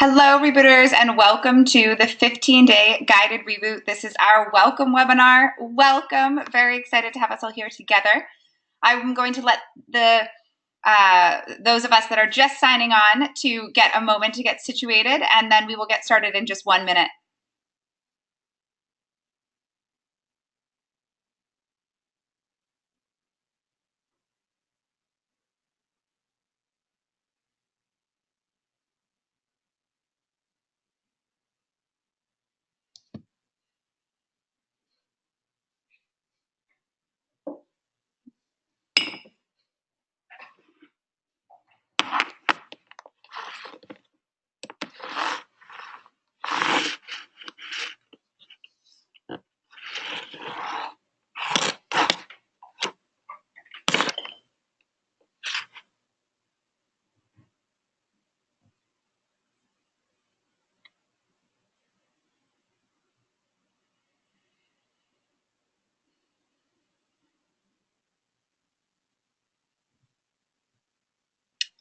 Hello, rebooters, and welcome to the 15-day guided reboot. This is our welcome webinar. Welcome. Very excited to have us all here together. I'm going to let those of us that are just signing on to get a moment to get situated, and then we will get started in just 1 minute.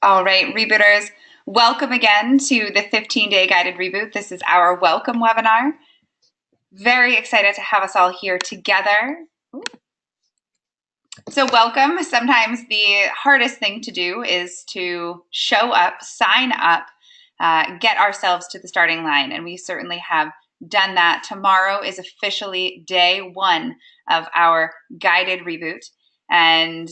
All right, rebooters, welcome again to the 15-day guided reboot. This is our welcome webinar. Very excited to have us all here together. So welcome. Sometimes the hardest thing to do is to show up, sign up, get ourselves to the starting line. And we certainly have done that. Tomorrow is officially day 1 of our guided reboot. And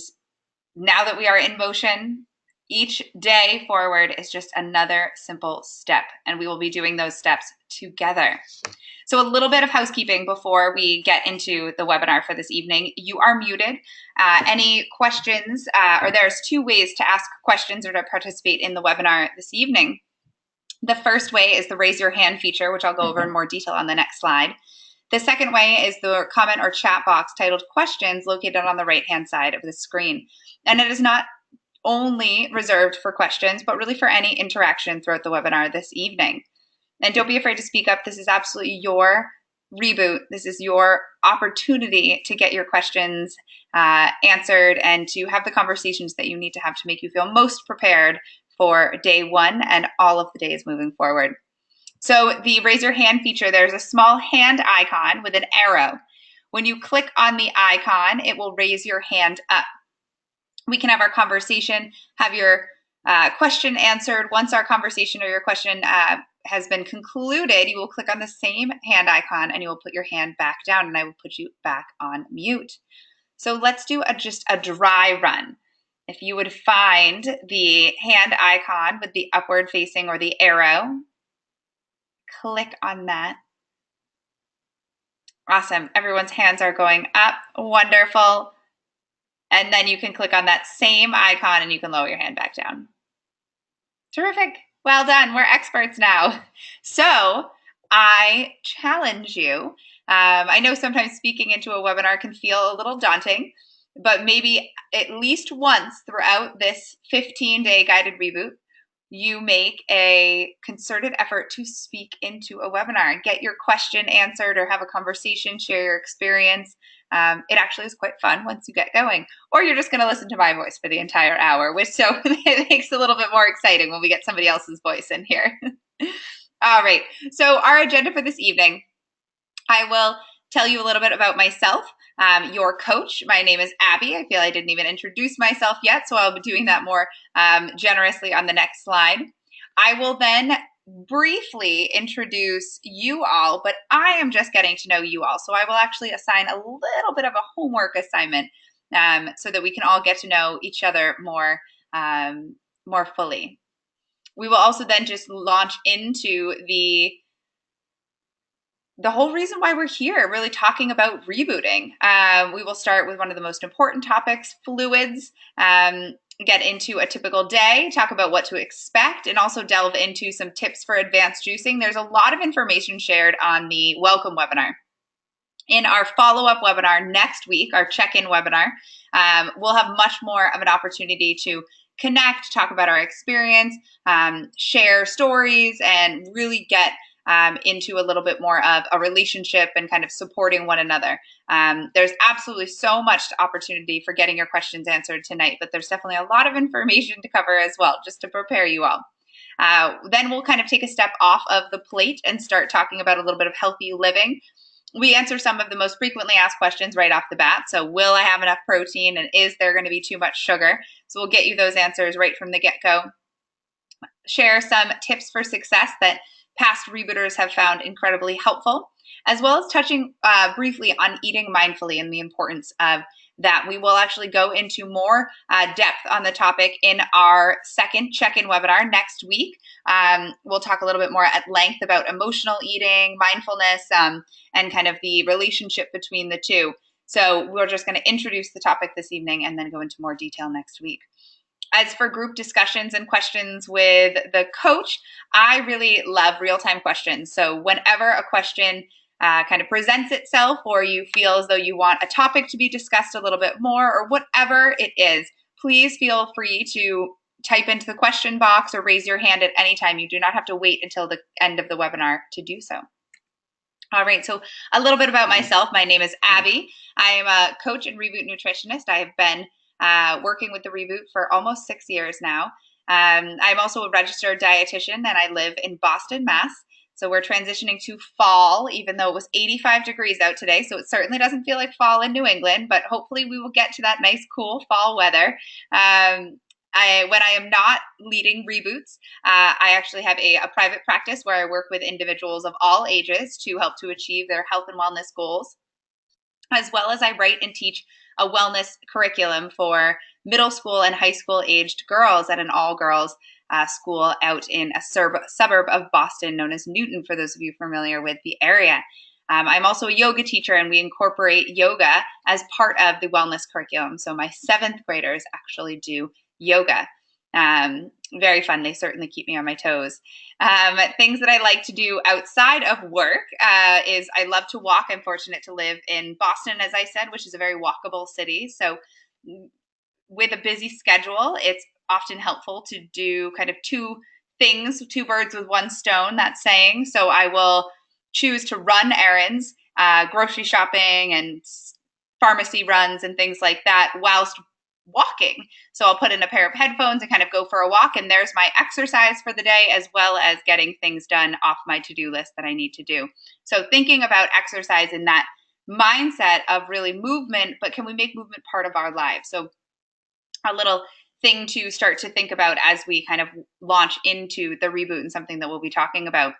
now that we are in motion, each day forward is just another simple step. And we will be doing those steps together. So a little bit of housekeeping before we get into the webinar for this evening. You are muted. Any questions, or there's 2 ways to ask questions or to participate in the webinar this evening. The first way is the raise your hand feature, which I'll go over in more detail on the next slide. The second way is the comment or chat box titled questions located on the right-hand side of the screen. And it is not only reserved for questions, but really for any interaction throughout the webinar this evening. And don't be afraid to speak up. This is absolutely your reboot. This is your opportunity to get your questions answered and to have the conversations that you need to have to make you feel most prepared for day 1 and all of the days moving forward. So the raise your hand feature, there's a small hand icon with an arrow. When you click on the icon, it will raise your hand up. We can have our conversation, have your question answered. Once our conversation or your question has been concluded, you will click on the same hand icon and you will put your hand back down and I will put you back on mute. So let's do just a dry run. If you would find the hand icon with the upward facing or the arrow, click on that. Awesome. Everyone's hands are going up. Wonderful. And then you can click on that same icon and you can lower your hand back down. Terrific. Well done. We're experts now. So I challenge you. I know sometimes speaking into a webinar can feel a little daunting, but maybe at least once throughout this 15-day guided reboot, you make a concerted effort to speak into a webinar and get your question answered or have a conversation, share your experience. It actually is quite fun once you get going. Or you're just going to listen to my voice for the entire hour, which so it makes it a little bit more exciting when we get somebody else's voice in here. All right, so our agenda for this evening, I will tell you a little bit about myself, your coach. My name is Abby. I feel I didn't even introduce myself yet, so I'll be doing that more generously on the next slide. I will then briefly introduce you all, but I am just getting to know you all. So I will actually assign a little bit of a homework assignment so that we can all get to know each other more fully. We will also then just launch into the whole reason why we're here, really talking about rebooting. We will start with one of the most important topics, fluids, get into a typical day, talk about what to expect, and also delve into some tips for advanced juicing. There's a lot of information shared on the welcome webinar. In our follow-up webinar next week, our check-in webinar, we'll have much more of an opportunity to connect, talk about our experience, share stories, and really get into a little bit more of a relationship and kind of supporting one another. There's absolutely so much opportunity for getting your questions answered tonight, but there's definitely a lot of information to cover as well, just to prepare you all. Then we'll kind of take a step off of the plate and start talking about a little bit of healthy living. We answer some of the most frequently asked questions right off the bat. So will I have enough protein, and is there going to be too much sugar? So we'll get you those answers right from the get-go. Share some tips for success that past rebooters have found incredibly helpful, as well as touching briefly on eating mindfully and the importance of that. We will actually go into more depth on the topic in our second check-in webinar next week. We'll talk a little bit more at length about emotional eating, mindfulness, and kind of the relationship between the two. So we're just going to introduce the topic this evening and then go into more detail next week. As for group discussions and questions with the coach, I really love real-time questions. So whenever a question kind of presents itself, or you feel as though you want a topic to be discussed a little bit more, or whatever it is, please feel free to type into the question box or raise your hand at any time. You do not have to wait until the end of the webinar to do so. All right, so a little bit about myself. My name is Abby. I am a coach and Reboot nutritionist. I have been working with the Reboot for almost 6 years now. I'm also a registered dietitian, and I live in Boston, Mass. So we're transitioning to fall, even though it was 85 degrees out today. So it certainly doesn't feel like fall in New England, but hopefully we will get to that nice, cool fall weather. When I am not leading Reboots, I actually have a private practice where I work with individuals of all ages to help to achieve their health and wellness goals, as well as I write and teach a wellness curriculum for middle school and high school aged girls at an all-girls school out in a suburb of Boston known as Newton, for those of you familiar with the area. I'm also a yoga teacher, and we incorporate yoga as part of the wellness curriculum. So my 7th graders actually do yoga. Very fun. They certainly keep me on my toes. Things that I like to do outside of work is I love to walk. I'm fortunate to live in Boston, as I said, which is a very walkable city. So with a busy schedule, it's often helpful to do kind of two birds with one stone, that saying. So I will choose to run errands, grocery shopping and pharmacy runs and things like that whilst walking. So I'll put in a pair of headphones and kind of go for a walk, and there's my exercise for the day, as well as getting things done off my to-do list that I need to do. So thinking about exercise in that mindset of really movement, but can we make movement part of our lives? So a little thing to start to think about as we kind of launch into the Reboot, and something that we'll be talking about.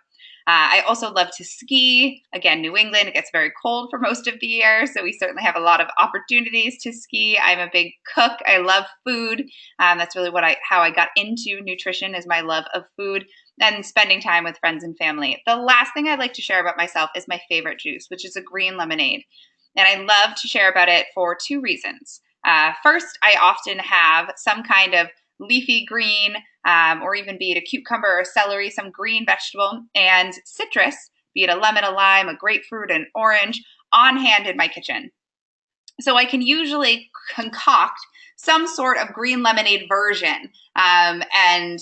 I also love to ski. Again, New England, it gets very cold for most of the year, so we certainly have a lot of opportunities to ski. I'm a big cook. I love food. That's really how I got into nutrition, is my love of food and spending time with friends and family. The last thing I'd like to share about myself is my favorite juice, which is a green lemonade. And I love to share about it for 2 reasons. First, I often have some kind of leafy green, or even be it a cucumber or celery, some green vegetable, and citrus, be it a lemon, a lime, a grapefruit, an orange, on hand in my kitchen. So I can usually concoct some sort of green lemonade version, and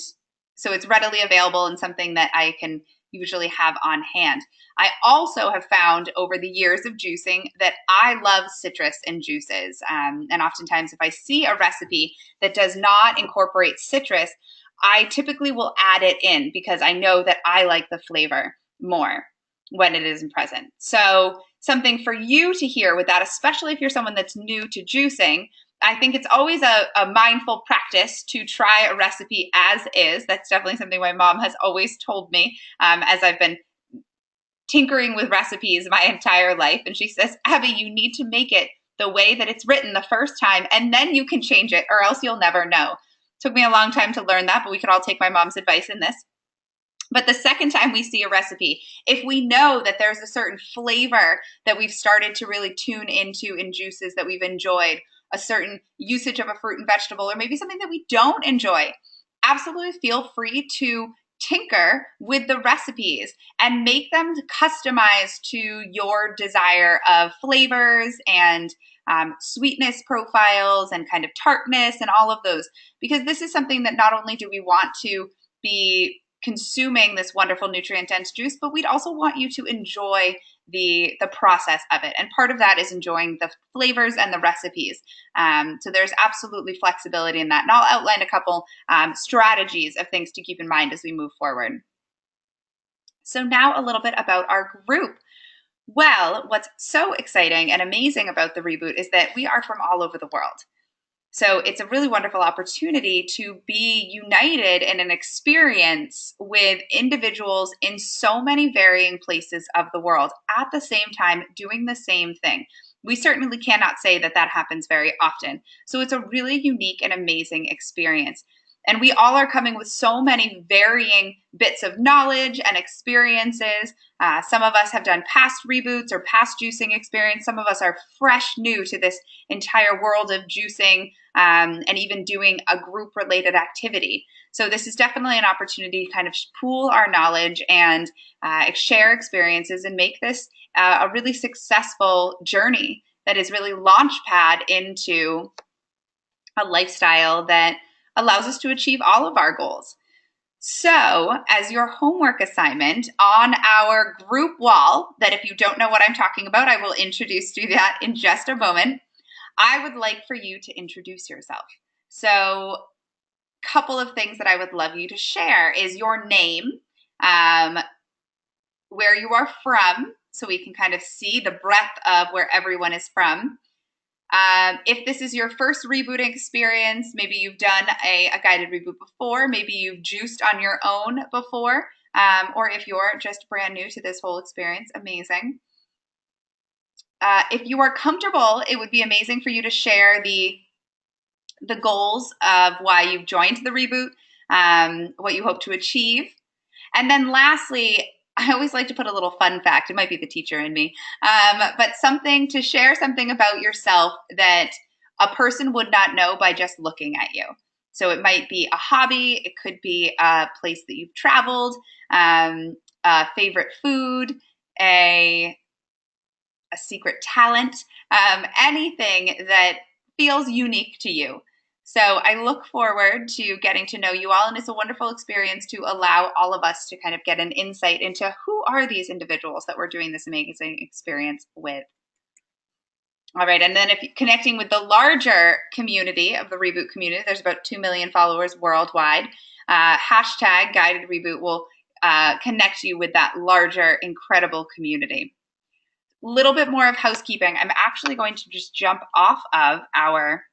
so it's readily available and something that I can usually have on hand. I also have found over the years of juicing that I love citrus in juices. And oftentimes if I see a recipe that does not incorporate citrus, I typically will add it in because I know that I like the flavor more when it isn't present. So something for you to hear with that, especially if you're someone that's new to juicing, I think it's always a mindful practice to try a recipe as is. That's definitely something my mom has always told me as I've been tinkering with recipes my entire life. And she says, Abby, you need to make it the way that it's written the first time, and then you can change it, or else you'll never know. Took me a long time to learn that, but we could all take my mom's advice in this. But the second time we see a recipe, if we know that there's a certain flavor that we've started to really tune into in juices that we've enjoyed, a certain usage of a fruit and vegetable, or maybe something that we don't enjoy, absolutely feel free to tinker with the recipes and make them customized to your desire of flavors and sweetness profiles and kind of tartness and all of those. Because this is something that not only do we want to be consuming this wonderful nutrient-dense juice, but we'd also want you to enjoy the process of it. And part of that is enjoying the flavors and the recipes. So there's absolutely flexibility in that. And I'll outline a couple strategies of things to keep in mind as we move forward. So now a little bit about our group. Well, what's so exciting and amazing about the Reboot is that we are from all over the world. So it's a really wonderful opportunity to be united in an experience with individuals in so many varying places of the world at the same time doing the same thing. We certainly cannot say that that happens very often. So it's a really unique and amazing experience. And we all are coming with so many varying bits of knowledge and experiences. Some of us have done past reboots or past juicing experience. Some of us are fresh new to this entire world of juicing and even doing a group-related activity. So this is definitely an opportunity to kind of pool our knowledge and share experiences and make this a really successful journey that is really launchpad into a lifestyle that allows us to achieve all of our goals. So, as your homework assignment on our group wall, that if you don't know what I'm talking about, I will introduce you to that in just a moment. I would like for you to introduce yourself. So, a couple of things that I would love you to share is your name, where you are from, so we can kind of see the breadth of where everyone is from. If this is your first rebooting experience, maybe you've done a guided reboot before, maybe you've juiced on your own before, or if you're just brand new to this whole experience, amazing. If you are comfortable, it would be amazing for you to share the goals of why you've joined the reboot, what you hope to achieve. And then lastly, I always like to put a little fun fact. It might be the teacher in me, but something to share something about yourself that a person would not know by just looking at you. So it might be a hobby. It could be a place that you've traveled, a favorite food, a secret talent, anything that feels unique to you. So I look forward to getting to know you all, and it's a wonderful experience to allow all of us to kind of get an insight into who are these individuals that we're doing this amazing experience with. All right, and then if you're connecting with the larger community of the Reboot community, there's about 2 million followers worldwide. Hashtag Guided Reboot will connect you with that larger, incredible community. Little bit more of housekeeping. I'm actually going to just jump off of our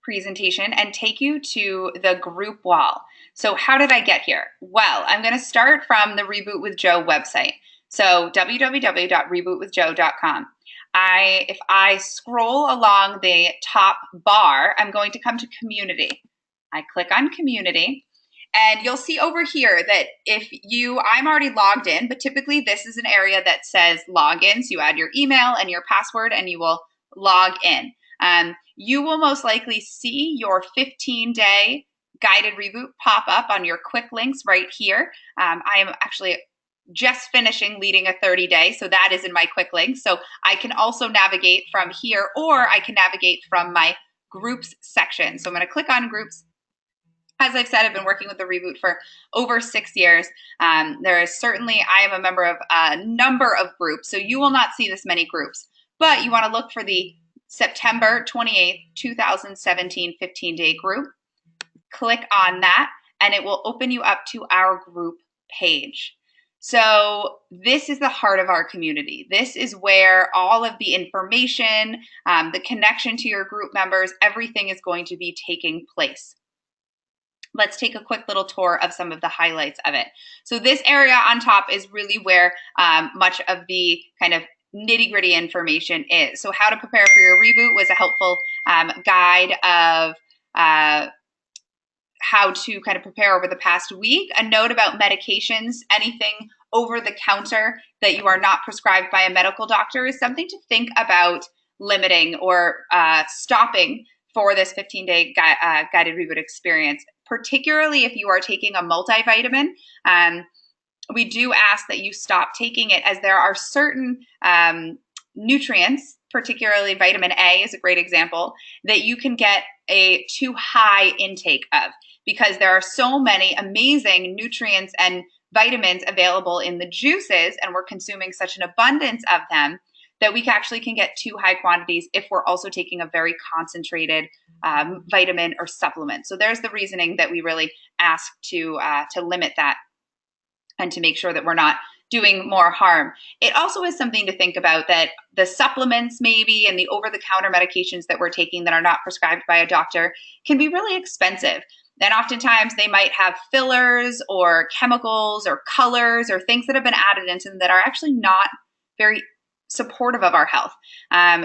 presentation and take you to the group wall. So how did I get here? Well, I'm going to start from the Reboot with Jo website. So www.rebootwithjo.com. If I scroll along the top bar, I'm going to come to community. I click on community. And you'll see over here that I'm already logged in, but typically this is an area that says login. So you add your email and your password and you will log in. You will most likely see your 15-day guided reboot pop up on your quick links right here. I am actually just finishing leading a 30-day, so that is in my quick links. So I can also navigate from here, or I can navigate from my groups section. So I'm going to click on groups. As I've said, I've been working with the Reboot for over 6 years. I am a member of a number of groups, so you will not see this many groups, but you want to look for the September 28th, 2017 15-day group. Click on that, and it will open you up to our group page. So this is the heart of our community. This is where all of the information, the connection to your group members, everything is going to be taking place. Let's take a quick little tour of some of the highlights of it. So this area on top is really where much of the kind of nitty-gritty information is. So how to prepare for your reboot was a helpful guide of how to kind of prepare over the past week. A note about medications, anything over the counter that you are not prescribed by a medical doctor is something to think about limiting or stopping for this 15-day guided reboot experience, particularly if you are taking a multivitamin. We do ask that you stop taking it, as there are certain nutrients particularly vitamin A is a great example, that you can get a too high intake of, because there are so many amazing nutrients and vitamins available in the juices, and we're consuming such an abundance of them that we actually can get too high quantities if we're also taking a very concentrated vitamin or supplement. So there's the reasoning that we really ask to limit that and to make sure that we're not doing more harm. It also is something to think about, that the supplements maybe and the over-the-counter medications that we're taking that are not prescribed by a doctor can be really expensive. And oftentimes they might have fillers or chemicals or colors or things that have been added into them that are actually not very supportive of our health.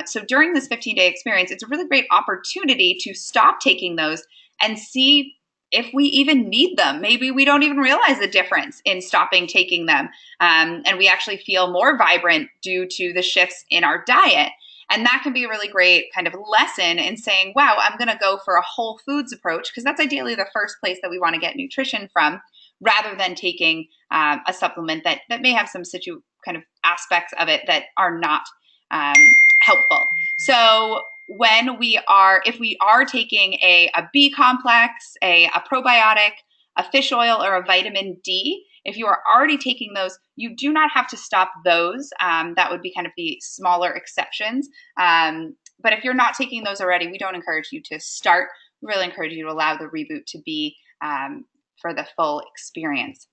So during this 15-day experience, it's a really great opportunity to stop taking those and see if we even need them. Maybe we don't even realize the difference in stopping taking them. And we actually feel more vibrant due to the shifts in our diet. And that can be a really great kind of lesson in saying, wow, I'm going to go for a whole foods approach, because that's ideally the first place that we want to get nutrition from, rather than taking a supplement that may have some kind of aspects of it that are not helpful. So if we are taking a B complex, a probiotic, a fish oil, or a vitamin D, if you are already taking those, you do not have to stop those. That would be kind of the smaller exceptions. But if you're not taking those already, we don't encourage you to start. We really encourage you to allow the reboot to be for the full experience.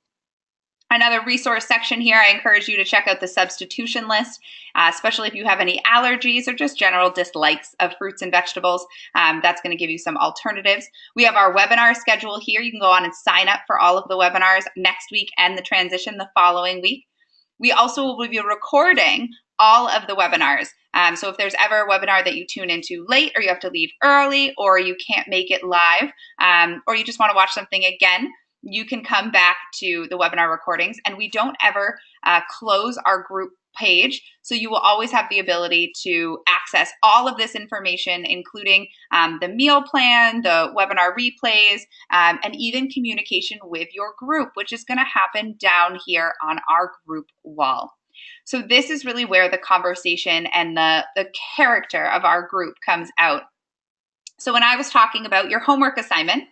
Another resource section here, I encourage you to check out the substitution list, especially if you have any allergies or just general dislikes of fruits and vegetables. That's going to give you some alternatives. We have our webinar schedule here. You can go on and sign up for all of the webinars next week and the transition the following week. We also will be recording all of the webinars. So if there's ever a webinar that you tune into late, or you have to leave early, or you can't make it live, or you just want to watch something again, you can come back to the webinar recordings, and we don't ever close our group page. So you will always have the ability to access all of this information, including the meal plan, the webinar replays, and even communication with your group, which is going to happen down here on our group wall. So this is really where the conversation and the character of our group comes out. So when I was talking about your homework assignment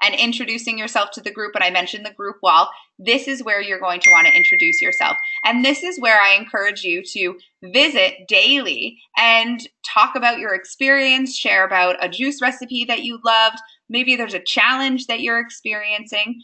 and introducing yourself to the group, and I mentioned the group wall, this is where you're going to want to introduce yourself. And this is where I encourage you to visit daily and talk about your experience, share about a juice recipe that you loved. Maybe there's a challenge that you're experiencing.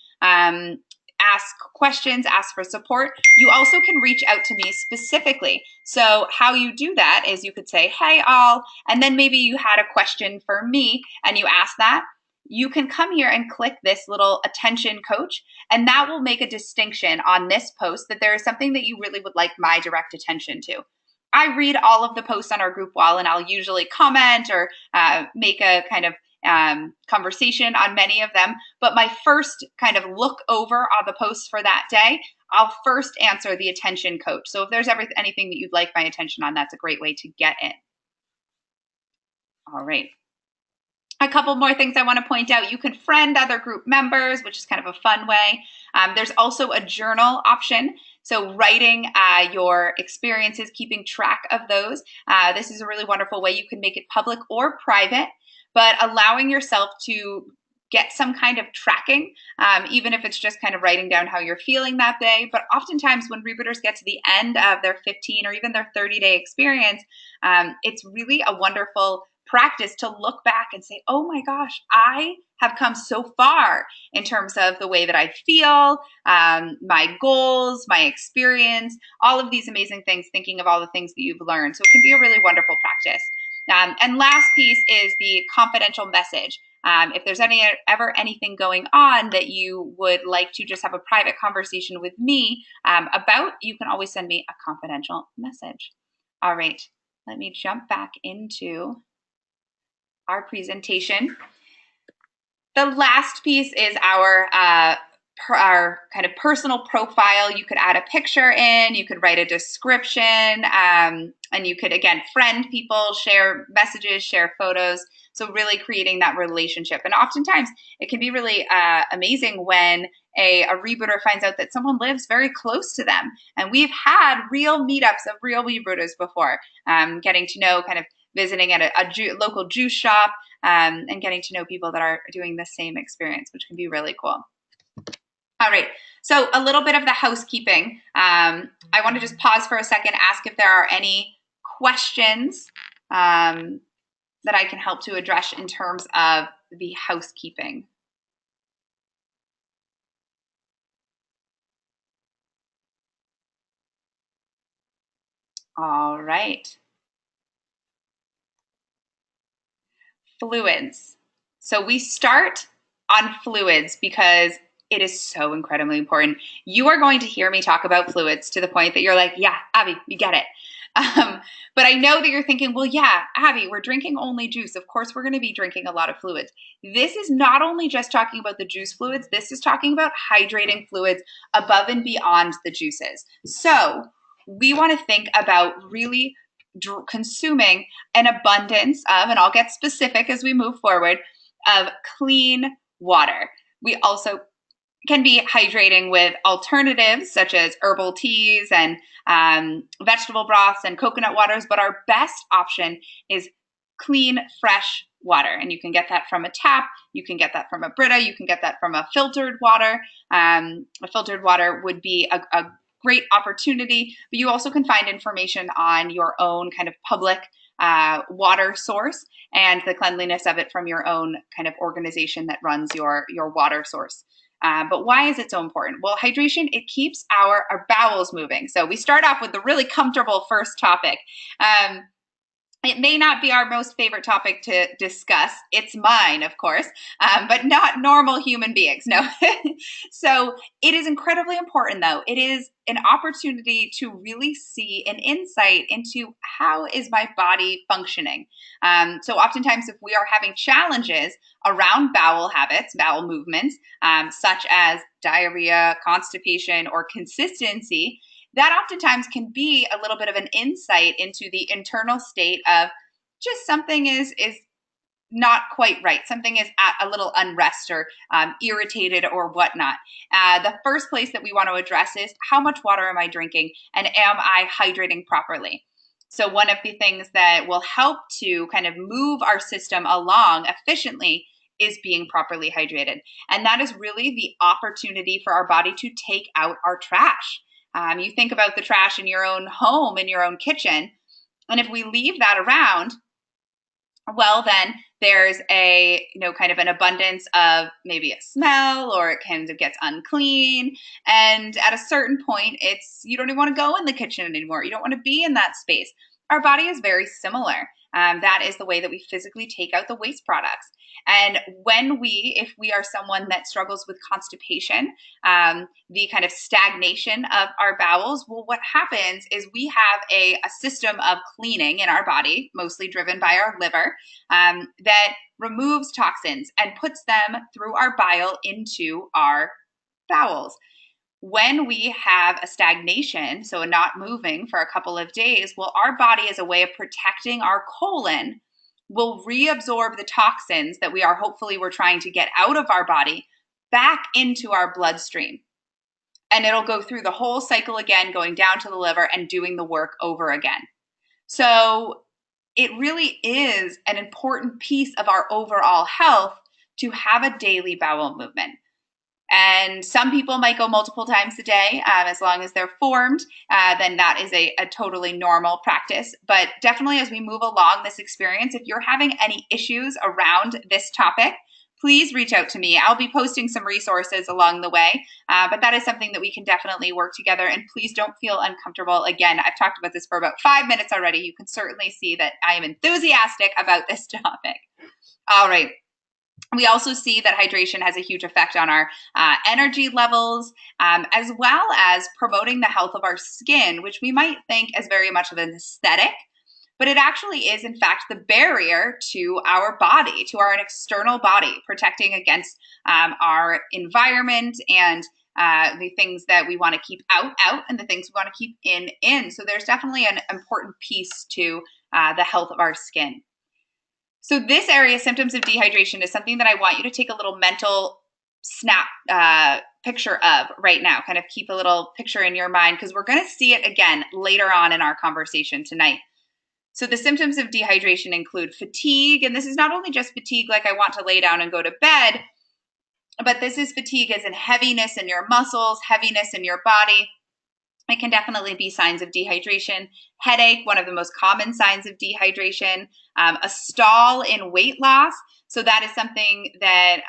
Ask questions, ask for support. You also can reach out to me specifically. So how you do that is you could say, hey all, and then maybe you had a question for me and you ask that. You can come here and click this little attention coach, and that will make a distinction on this post that there is something that you really would like my direct attention to. I read all of the posts on our group wall, and I'll usually comment or make a kind of conversation on many of them. But my first kind of look over on the posts for that day, I'll first answer the attention coach. So if there's anything that you'd like my attention on, that's a great way to get in. All right. A couple more things I want to point out. You can friend other group members, which is kind of a fun way. There's also a journal option. So writing your experiences, keeping track of those. This is a really wonderful way. You can make it public or private, but allowing yourself to get some kind of tracking, even if it's just kind of writing down how you're feeling that day. But oftentimes when rebooters get to the end of their 15 or even their 30-day experience, it's really a wonderful practice to look back and say, oh my gosh, I have come so far in terms of the way that I feel, my goals, my experience, all of these amazing things, thinking of all the things that you've learned. So it can be a really wonderful practice. And last piece is the confidential message. If there's ever anything going on that you would like to just have a private conversation with me about, you can always send me a confidential message. All right, let me jump back into our presentation. The last piece is our kind of personal profile. You could add a picture in, you could write a description, and you could, again, friend people, share messages, share photos. So really creating that relationship. And oftentimes it can be really amazing when a rebooter finds out that someone lives very close to them. And we've had real meetups of real rebooters before, getting to know, kind of visiting at a local juice shop, and getting to know people that are doing the same experience, which can be really cool. All right, so a little bit of the housekeeping. I want to just pause for a second, ask if there are any questions that I can help to address in terms of the housekeeping. All right. Fluids. So we start on fluids because it is so incredibly important. You are going to hear me talk about fluids to the point that you're like, yeah, Abby, we get it. But I know that you're thinking, well, yeah, Abby, we're drinking only juice. Of course, we're going to be drinking a lot of fluids. This is not only just talking about the juice fluids, this is talking about hydrating fluids above and beyond the juices. So we want to think about really consuming an abundance of, and I'll get specific as we move forward, of clean water. We also can be hydrating with alternatives such as herbal teas and vegetable broths and coconut waters, but our best option is clean, fresh water. And you can get that from a tap, you can get that from a Brita, you can get that from a filtered water. A filtered water would be a great opportunity, but you also can find information on your own kind of public water source and the cleanliness of it from your own kind of organization that runs your water source. But why is it so important? Well, hydration, it keeps our bowels moving. So we start off with the really comfortable first topic. It may not be our most favorite topic to discuss. It's mine, of course, but not normal human beings. No. So it is incredibly important, though. It is an opportunity to really see an insight into how is my body functioning. So oftentimes if we are having challenges around bowel habits, bowel movements, such as diarrhea, constipation, or consistency, that oftentimes can be a little bit of an insight into the internal state of just something is not quite right. Something is at a little unrest or irritated or whatnot. The first place that we want to address is how much water am I drinking and am I hydrating properly? So one of the things that will help to kind of move our system along efficiently is being properly hydrated. And that is really the opportunity for our body to take out our trash. You think about the trash in your own home, in your own kitchen, and if we leave that around, well, then there's a, kind of an abundance of maybe a smell, or it kind of gets unclean. And at a certain point, you don't even want to go in the kitchen anymore. You don't want to be in that space. Our body is very similar. That is the way that we physically take out the waste products. And if we are someone that struggles with constipation, the kind of stagnation of our bowels, well, what happens is we have a system of cleaning in our body, mostly driven by our liver, that removes toxins and puts them through our bile into our bowels. When we have a stagnation, so not moving for a couple of days, well, our body, as a way of protecting our colon, will reabsorb the toxins that we're trying to get out of our body back into our bloodstream. And it'll go through the whole cycle again, going down to the liver and doing the work over again. So it really is an important piece of our overall health to have a daily bowel movement. And some people might go multiple times a day, as long as they're formed, then that is a totally normal practice. But definitely as we move along this experience, if you're having any issues around this topic, please reach out to me. I'll be posting some resources along the way, but that is something that we can definitely work together. And please don't feel uncomfortable. Again, I've talked about this for about 5 minutes already. You can certainly see that I am enthusiastic about this topic. All right. We also see that hydration has a huge effect on our energy levels, as well as promoting the health of our skin, which we might think as very much of an aesthetic, but it actually is, in fact, the barrier to our body, to our external body, protecting against our environment and the things that we want to keep out, and the things we want to keep in. So there's definitely an important piece to the health of our skin. So this area, symptoms of dehydration, is something that I want you to take a little mental snap picture of right now. Kind of keep a little picture in your mind because we're going to see it again later on in our conversation tonight. So the symptoms of dehydration include fatigue, and this is not only just fatigue like I want to lay down and go to bed, but this is fatigue as in heaviness in your muscles, heaviness in your body. It can definitely be signs of dehydration. Headache, one of the most common signs of dehydration. A stall in weight loss. So that is something that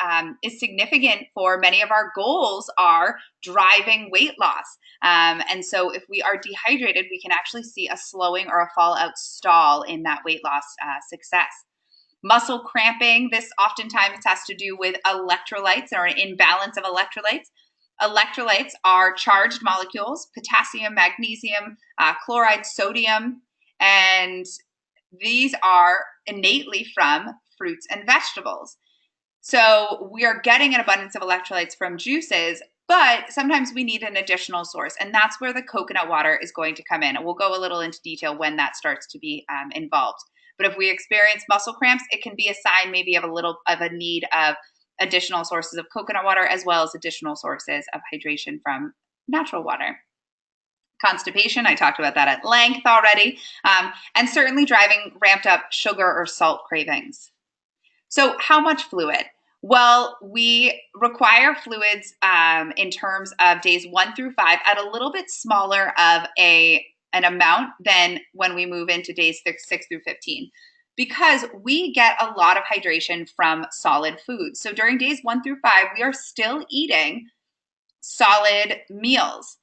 is significant for many of our goals are driving weight loss. And so if we are dehydrated, we can actually see a slowing or a fallout stall in that weight loss success. Muscle cramping, this oftentimes has to do with electrolytes or an imbalance of electrolytes. Electrolytes are charged molecules, potassium, magnesium, chloride, sodium, and these are innately from fruits and vegetables. So we are getting an abundance of electrolytes from juices, but sometimes we need an additional source, and that's where the coconut water is going to come in. And we'll go a little into detail when that starts to be involved. But if we experience muscle cramps, it can be a sign maybe of a need of additional sources of coconut water as well as additional sources of hydration from natural water. Constipation, I talked about that at length already, and certainly driving ramped up sugar or salt cravings. So how much fluid? Well, we require fluids in terms of days 1 through 5 at a little bit smaller of an amount than when we move into days 6 through 15. Because we get a lot of hydration from solid foods. So during days 1 through 5, we are still eating solid meals.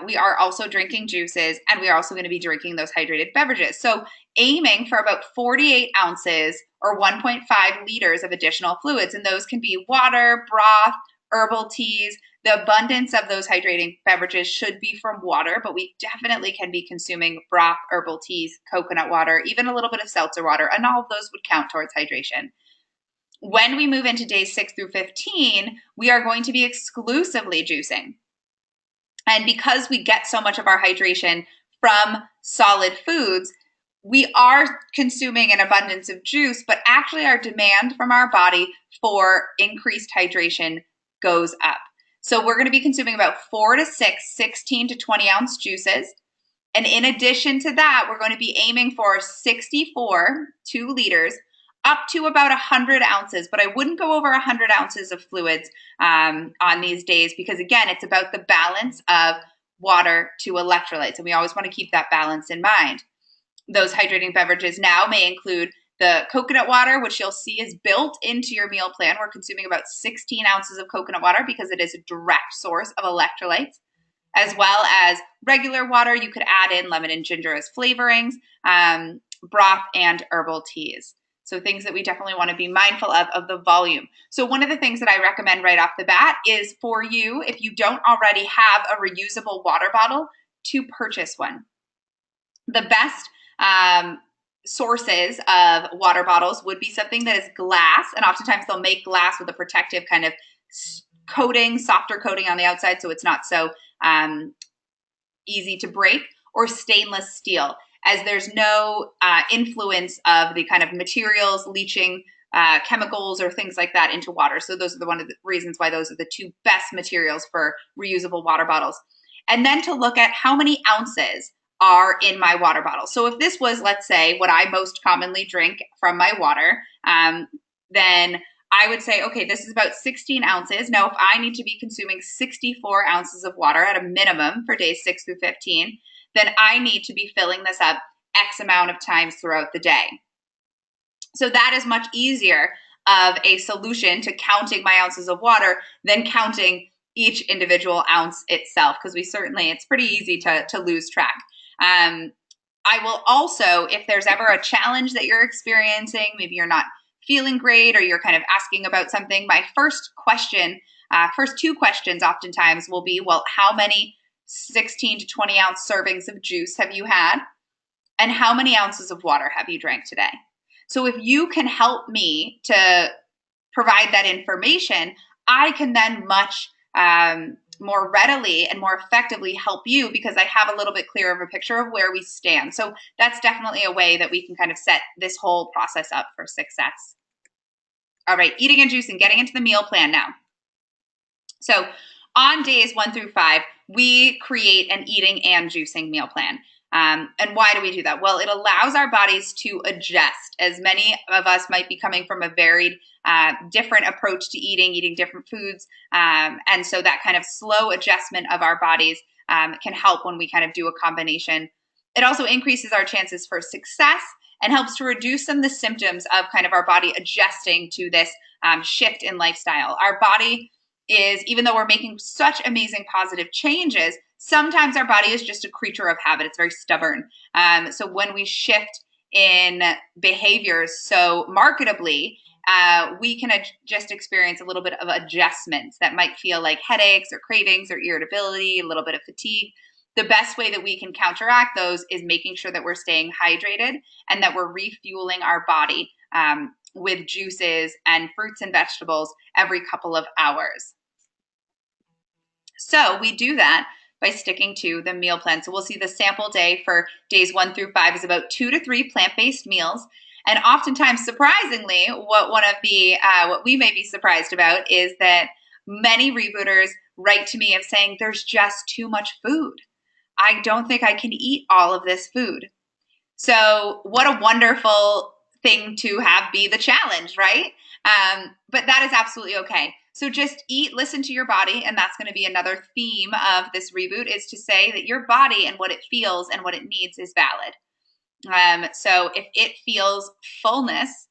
We are also drinking juices, and we are also going to be drinking those hydrated beverages. So aiming for about 48 ounces or 1.5 liters of additional fluids, and those can be water, broth, herbal teas. The abundance of those hydrating beverages should be from water, but we definitely can be consuming broth, herbal teas, coconut water, even a little bit of seltzer water, and all of those would count towards hydration. When we move into days 6 through 15, we are going to be exclusively juicing. And because we get so much of our hydration from solid foods, we are consuming an abundance of juice, but actually our demand from our body for increased hydration goes up. So we're going to be consuming about 4 to 6, 16 to 20 ounce juices. And in addition to that, we're going to be aiming for 64, 2 liters, up to about 100 ounces. But I wouldn't go over 100 ounces of fluids on these days because, again, it's about the balance of water to electrolytes. And we always want to keep that balance in mind. Those hydrating beverages now may include the coconut water, which you'll see is built into your meal plan. We're consuming about 16 ounces of coconut water because it is a direct source of electrolytes, as well as regular water. You could add in lemon and ginger as flavorings, broth, and herbal teas. So things that we definitely want to be mindful of the volume. So one of the things that I recommend right off the bat is for you, if you don't already have a reusable water bottle, to purchase one. The best sources of water bottles would be something that is glass, and oftentimes they'll make glass with a protective kind of coating, softer coating on the outside, so it's not so easy to break, or stainless steel, as there's no influence of the kind of materials leaching chemicals or things like that into water. So those are one of the reasons why those are the 2 best materials for reusable water bottles. And then to look at how many ounces are in my water bottle. So if this was, let's say, what I most commonly drink from my water, then I would say, okay, this is about 16 ounces. Now, if I need to be consuming 64 ounces of water at a minimum for days 6 through 15, then I need to be filling this up X amount of times throughout the day. So that is much easier of a solution to counting my ounces of water than counting each individual ounce itself, because it's pretty easy to lose track. I will also, if there's ever a challenge that you're experiencing, maybe you're not feeling great or you're kind of asking about something, my first 2 questions oftentimes will be, well, how many 16 to 20 ounce servings of juice have you had? And how many ounces of water have you drank today? So if you can help me to provide that information, I can then much more readily and more effectively help you because I have a little bit clearer of a picture of where we stand. So that's definitely a way that we can kind of set this whole process up for success. All right, eating and juicing, getting into the meal plan now. So on days 1 through 5, we create an eating and juicing meal plan. And why do we do that? Well, it allows our bodies to adjust, as many of us might be coming from a varied, different approach to eating different foods. And so that kind of slow adjustment of our bodies can help when we kind of do a combination. It also increases our chances for success and helps to reduce some of the symptoms of kind of our body adjusting to this shift in lifestyle. Our body is, even though we're making such amazing positive changes, sometimes our body is just a creature of habit. It's very stubborn. So when we shift in behaviors so marketably, we can just experience a little bit of adjustments that might feel like headaches or cravings or irritability, a little bit of fatigue. The best way that we can counteract those is making sure that we're staying hydrated and that we're refueling our body with juices and fruits and vegetables every couple of hours. So we do that by sticking to the meal plan. So we'll see the sample day for days 1 through 5 is about 2 to 3 plant-based meals. And oftentimes, surprisingly, what we may be surprised about is that many rebooters write to me of saying, there's just too much food. I don't think I can eat all of this food. So what a wonderful thing to have be the challenge, right? But that is absolutely okay. So just eat, listen to your body, and that's going to be another theme of this reboot, is to say that your body and what it feels and what it needs is valid. So if it feels fullness,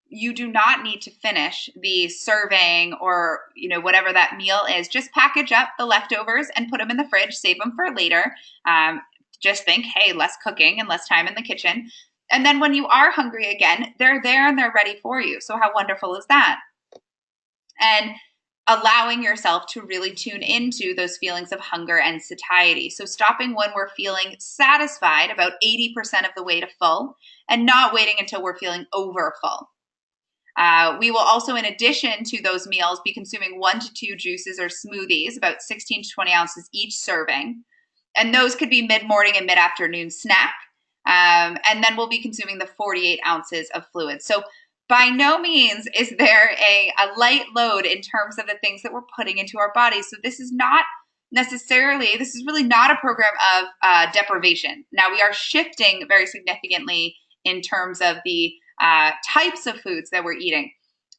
you do not need to finish the serving or whatever that meal is. Just package up the leftovers and put them in the fridge, save them for later. Just think, hey, less cooking and less time in the kitchen. And then when you are hungry again, they're there and they're ready for you. So how wonderful is that? And allowing yourself to really tune into those feelings of hunger and satiety. So stopping when we're feeling satisfied, about 80% of the way to full, and not waiting until we're feeling over full. We will also, in addition to those meals, be consuming 1 to 2 juices or smoothies, about 16 to 20 ounces each serving. And those could be mid-morning and mid-afternoon snack. And then we'll be consuming the 48 ounces of fluid. So by no means is there a light load in terms of the things that we're putting into our bodies. So this is really not a program of deprivation. Now, we are shifting very significantly in terms of the types of foods that we're eating.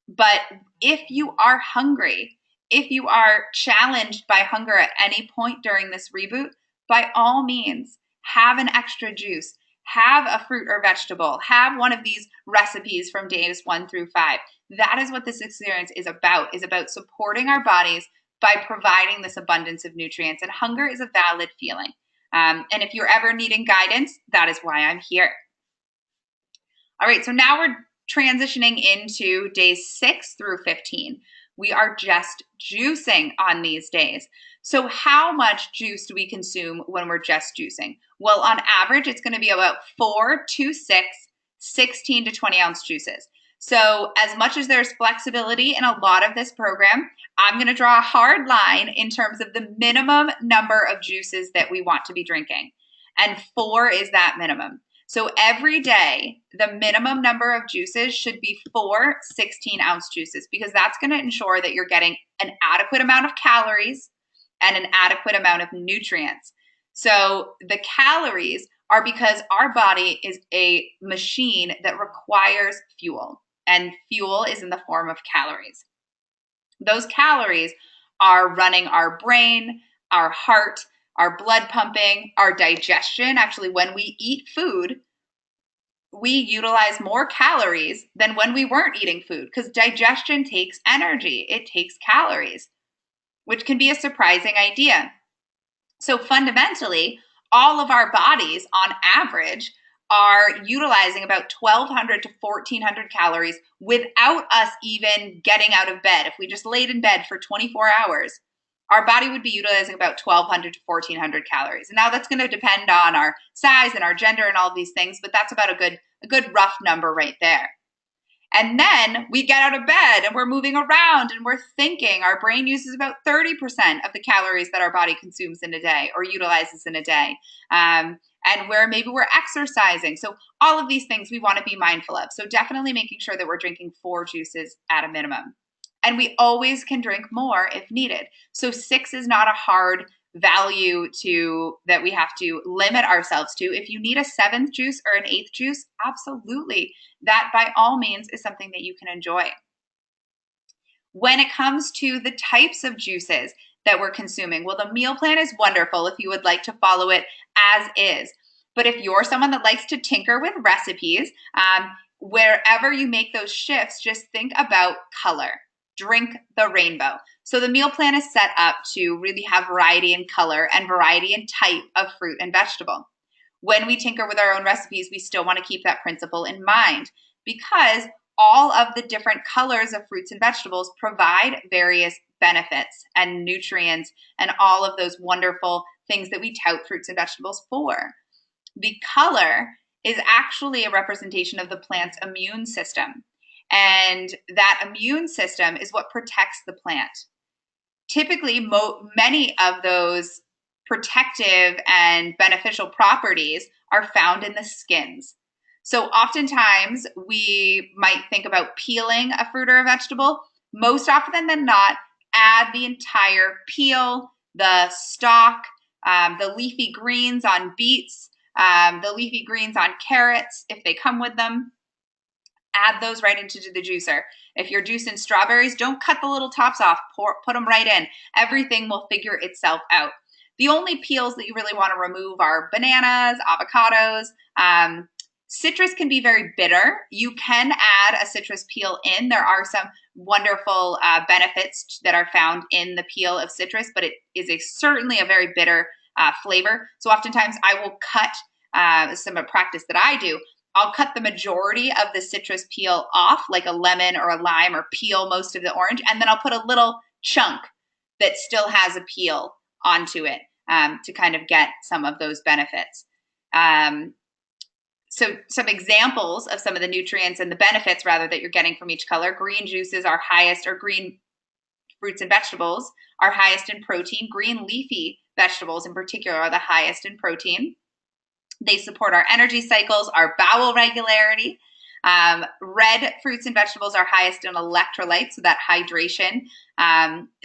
But if you are hungry, if you are challenged by hunger at any point during this reboot, by all means, have an extra juice, have a fruit or vegetable, have one of these recipes from days 1 through 5. That is what this experience is about supporting our bodies by providing this abundance of nutrients. And hunger is a valid feeling. And if you're ever needing guidance, that is why I'm here. All right, so now we're transitioning into days 6 through 15. We are just juicing on these days. So how much juice do we consume when we're just juicing? Well, on average, it's going to be about 4 to 6, 16 to 20 ounce juices. So as much as there's flexibility in a lot of this program, I'm going to draw a hard line in terms of the minimum number of juices that we want to be drinking. And 4 is that minimum. So every day, the minimum number of juices should be 4 16-ounce juices, because that's going to ensure that you're getting an adequate amount of calories and an adequate amount of nutrients. So the calories are because our body is a machine that requires fuel, and fuel is in the form of calories. Those calories are running our brain, our heart, our blood pumping, our digestion. Actually, when we eat food, we utilize more calories than when we weren't eating food, because digestion takes energy. It takes calories, which can be a surprising idea. So fundamentally, all of our bodies on average are utilizing about 1,200 to 1,400 calories without us even getting out of bed. If we just laid in bed for 24 hours, our body would be utilizing about 1,200 to 1,400 calories. And now that's going to depend on our size and our gender and all of these things, but that's about a good rough number right there. And then we get out of bed and we're moving around and we're thinking. Our brain uses about 30% of the calories that our body consumes in a day or utilizes in a day. And maybe we're exercising. So all of these things we want to be mindful of. So definitely making sure that we're drinking 4 juices at a minimum. And we always can drink more if needed. So 6 is not a hard value that we have to limit ourselves to. If you need a 7th juice or an 8th juice, absolutely. That by all means is something that you can enjoy. When it comes to the types of juices that we're consuming, well, the meal plan is wonderful if you would like to follow it as is. But if you're someone that likes to tinker with recipes, wherever you make those shifts, just think about color. Drink the rainbow. So the meal plan is set up to really have variety in color and variety in type of fruit and vegetable. When we tinker with our own recipes, we still want to keep that principle in mind, because all of the different colors of fruits and vegetables provide various benefits and nutrients and all of those wonderful things that we tout fruits and vegetables for. The color is actually a representation of the plant's immune system. And that immune system is what protects the plant. Typically, many of those protective and beneficial properties are found in the skins. So oftentimes we might think about peeling a fruit or a vegetable. Most often than not, add the entire peel, the stalk, the leafy greens on beets, the leafy greens on carrots, if they come with them. Add those right into the juicer. If you're juicing strawberries, don't cut the little tops off. Put them right in. Everything will figure itself out. The only peels that you really want to remove are bananas, avocados. Citrus can be very bitter. You can add a citrus peel in. There are some wonderful benefits that are found in the peel of citrus, but it is certainly a very bitter flavor. So oftentimes I will cut some practice that I do. I'll cut the majority of the citrus peel off, like a lemon or a lime, or peel most of the orange, and then I'll put a little chunk that still has a peel onto it to kind of get some of those benefits. So some examples of some of the nutrients and the benefits, rather, that you're getting from each color. Green juices are highest, or green fruits and vegetables are highest in protein. Green leafy vegetables in particular are the highest in protein. They support our energy cycles, our bowel regularity. Red fruits and vegetables are highest in electrolytes, so that hydration.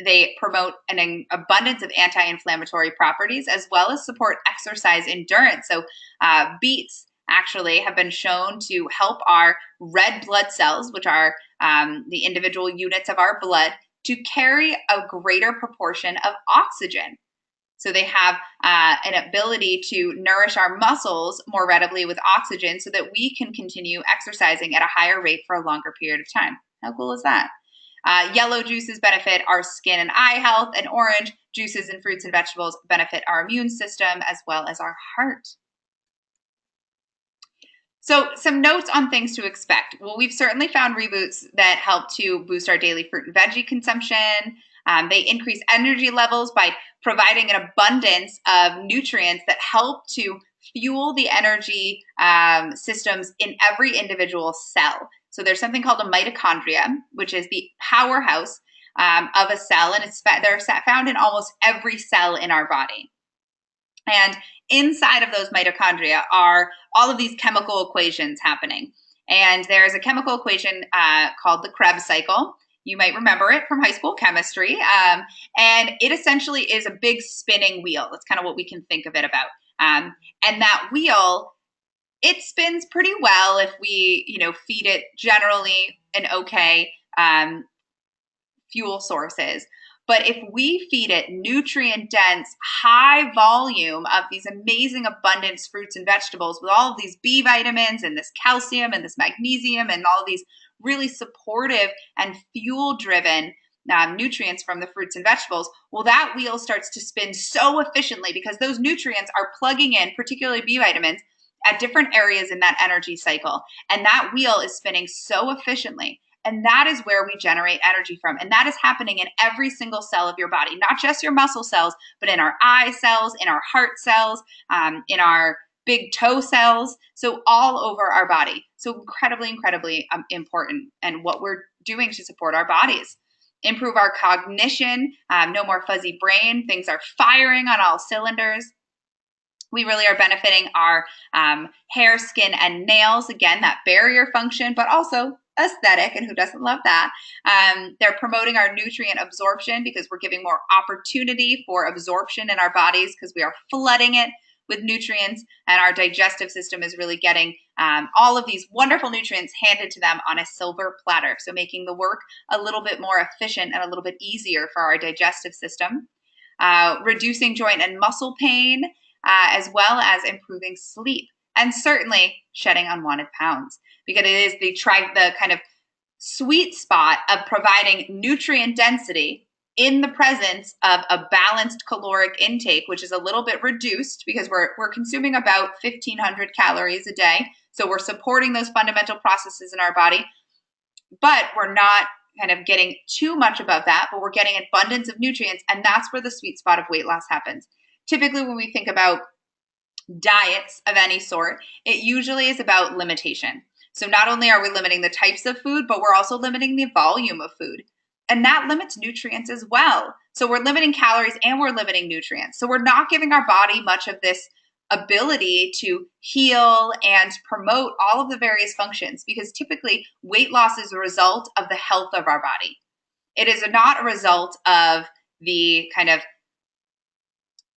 They promote an abundance of anti-inflammatory properties, as well as support exercise endurance. So beets actually have been shown to help our red blood cells, which are the individual units of our blood, to carry a greater proportion of oxygen. So they have an ability to nourish our muscles more readily with oxygen so that we can continue exercising at a higher rate for a longer period of time. How cool is that? Yellow juices benefit our skin and eye health, and orange juices and fruits and vegetables benefit our immune system as well as our heart. So some notes on things to expect. Well, we've certainly found reboots that help to boost our daily fruit and veggie consumption. They increase energy levels by providing an abundance of nutrients that help to fuel the energy systems in every individual cell. So there's something called a mitochondria, which is the powerhouse of a cell, and they're found in almost every cell in our body. And inside of those mitochondria are all of these chemical equations happening. And there's a chemical equation called the Krebs cycle. You might remember it from high school chemistry. And it essentially is a big spinning wheel. That's kind of what we can think of it about. And that wheel, it spins pretty well if we, feed it generally an okay fuel sources. But if we feed it nutrient-dense, high volume of these amazing abundance fruits and vegetables with all of these B vitamins and this calcium and this magnesium and all of these really supportive and fuel-driven nutrients from the fruits and vegetables, well, that wheel starts to spin so efficiently because those nutrients are plugging in, particularly B vitamins, at different areas in that energy cycle. And that wheel is spinning so efficiently. And that is where we generate energy from. And that is happening in every single cell of your body, not just your muscle cells, but in our eye cells, in our heart cells, in our big toe cells. So all over our body. So incredibly, incredibly important. And what we're doing to support our bodies. Improve our cognition, no more fuzzy brain. Things are firing on all cylinders. We really are benefiting our hair, skin, and nails. Again, that barrier function, but also aesthetic, and who doesn't love that? They're promoting our nutrient absorption because we're giving more opportunity for absorption in our bodies because we are flooding it with nutrients, and our digestive system is really getting all of these wonderful nutrients handed to them on a silver platter, so making the work a little bit more efficient and a little bit easier for our digestive system. Reducing joint and muscle pain, as well as improving sleep, and certainly shedding unwanted pounds, because it is the kind of sweet spot of providing nutrient density in the presence of a balanced caloric intake, which is a little bit reduced because we're consuming about 1,500 calories a day. So we're supporting those fundamental processes in our body, but we're not kind of getting too much above that, but we're getting abundance of nutrients, and that's where the sweet spot of weight loss happens. Typically, when we think about diets of any sort, it usually is about limitation. So not only are we limiting the types of food, but we're also limiting the volume of food. And that limits nutrients as well. So we're limiting calories and we're limiting nutrients. So we're not giving our body much of this ability to heal and promote all of the various functions, because typically weight loss is a result of the health of our body. It is not a result of the kind of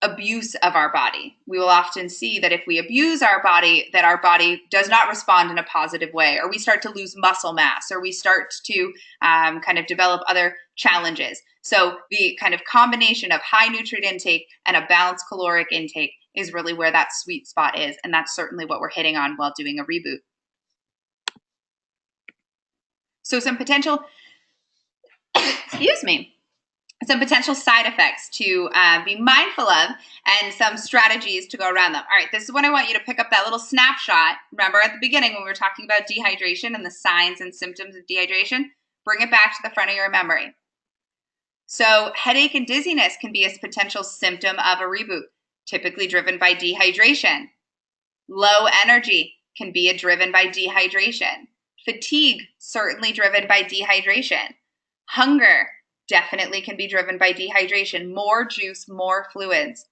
abuse of our body. We will often see that if we abuse our body, that our body does not respond in a positive way, or we start to lose muscle mass, or we start to kind of develop other challenges. So the kind of combination of high nutrient intake and a balanced caloric intake is really where that sweet spot is. And that's certainly what we're hitting on while doing a reboot. So some potential, some potential side effects to be mindful of, and some strategies to go around them. All right, this is when I want you to pick up that little snapshot. Remember at the beginning when we were talking about dehydration and the signs and symptoms of dehydration? Bring it back to the front of your memory. So headache and dizziness can be a potential symptom of a reboot, typically driven by dehydration. Low energy can be driven by dehydration. Fatigue, certainly driven by dehydration. Hunger, definitely can be driven by dehydration. More juice, more fluids.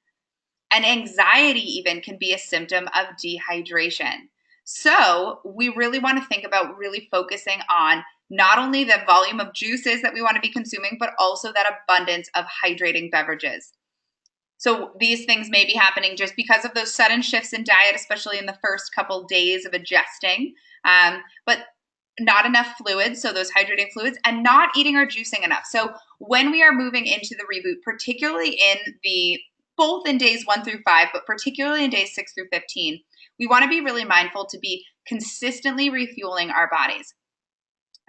And anxiety even can be a symptom of dehydration. So we really want to think about really focusing on not only the volume of juices that we want to be consuming, but also that abundance of hydrating beverages. So these things may be happening just because of those sudden shifts in diet, especially in the first couple days of adjusting, but not enough fluids, so those hydrating fluids, and not eating or juicing enough. So when we are moving into the reboot, particularly both in days 1 through 5, but particularly in days 6 through 15, we want to be really mindful to be consistently refueling our bodies.